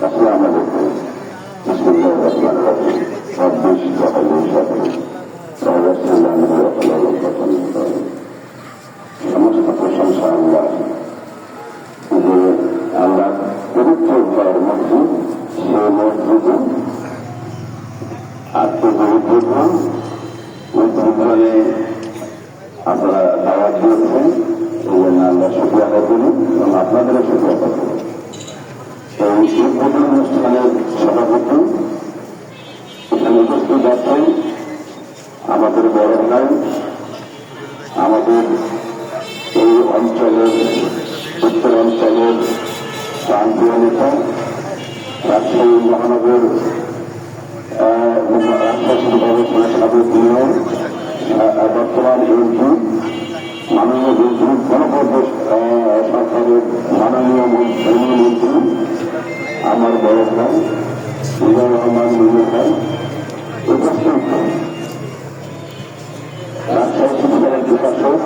আসসালামু আলাইকুম। বিসমিল্লাহির রহমানির রহিম। রব্বি ইশরাহ লি সাদরি ওয়া ইয়াসসির লি আমরি ওয়াহলুল উকদাতাম মিন লিসানি। সমস্ত প্রশংসা আল্লাহ, যে আল্লাহ পবিত্র ঘর মসজিদ, সে মসজিদে আজকে যে উদ্বোধন, উদ্বোধনে আপনারা দাওয়াত দিয়েছেন, এই জন্য আমরা শুকরিয়া আদায় করি এবং আপনাদেরও শুকরিয়া আদায় করি। এই উদ্বোধন অনুষ্ঠানের সভাপতি এখানে উপস্থিত আছেন আমাদের বড় ভাই, আমাদের এই অঞ্চলের উত্তরাঞ্চলের প্রান্তীয় নেতা, রাজশাহী মহানগর রাজশাহী গবেষণা সাবেক মেয়র, বর্তমান এমপি, মাননীয় গণপ্রদেশ সরকারের মাননীয় মন্ত্রী আমার বড় ভাই মিজানুর রহমান মিজু ভাই, উপস্থিত রাজশাহী শিক্ষার প্রশাসক,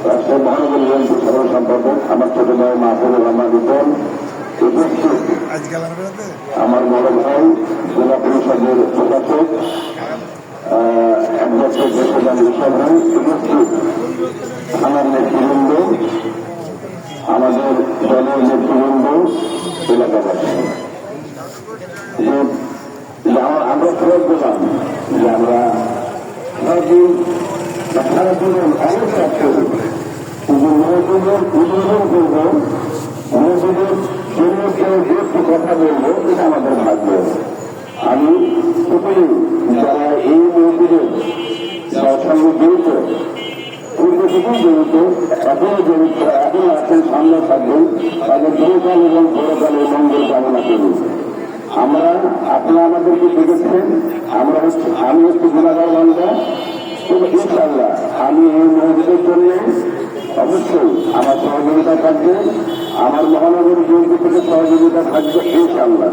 রাজশাহী মহানগর বিএনপি সাধারণ সম্পাদক আমার ছোট ভাই মাহফুজুর রহমান রিপন, উপস্থিত আমার বড় ভাই জেলা পরিষদের প্রশাসক অ্যাডভোকেট দেশান ঋষভ ভাই, উপস্থিত থানার নেতৃবৃন্দ, আমাদের দলের নেতৃবৃন্দ, এলাকাবাসী। আমরা ফেরত দিলাম যে আমরা সারাদিন সারা জীবন অনেক কাজ করি, কিন্তু মসজিদের উদ্বোধন করবো, মসজিদের জন্য কেউ একটু কথা বলবো, এটা আমাদের ভাগ্য। আমি সকলেই যারা এই মসজিদের সঙ্গে জড়িত, পূর্ব থেকেই জড়িত, এখনো জড়িত, এখনো আছেন, সামনে থাকবেন, তাদের দীর্ঘকাল এবং বড়কাল এই মঙ্গল কামনা করি। আমরা আপনারা আমাদেরকে দেখেছেন, আমি হচ্ছে গুণাগার বান্ধা, তবে ইনশাআল্লাহ আমি এই মসজিদের জন্য অবশ্যই আমার সহযোগিতা থাকবে, আমার মহানগর বিএনপি থেকে সহযোগিতা থাকবে ইনশাআল্লাহ।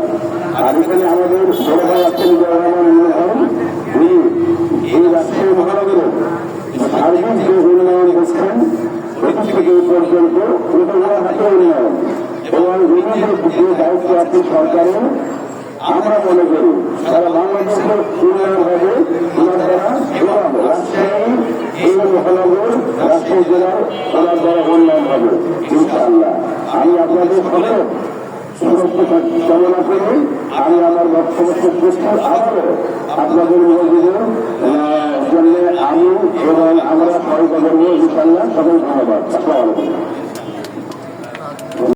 আর এখানে আমাদের বড় ভাই আছেন এই রাজশাহী মহানগরের সার্বিক যে উন্নয়ন দেখছেন এটি থেকে এই পর্যন্ত এটা ওনার হাতে উন্নয়ন, এবং নিজেদের যে দায়িত্ব আছে সরকারের, আমরা মনে করি সারা বাংলাদেশের উন্নয়ন হবে ওনার দ্বারা, এবং রাজশাহী এই মহানগর রাজশাহী জেলার ওনার দ্বারা উন্নয়ন হবে ইনশাআল্লাহ। আমি আপনাদের সকল সুরক্ষা কামনা করি। আমি আমার বক্তব্য শেষ করছি। আবারও আপনাদের মসজিদের জন্য আমি এবং আমরা সহায়তা করবো ইনশাআল্লাহ। সকল ধন্যবাদ। আসসালামু আলাইকুম।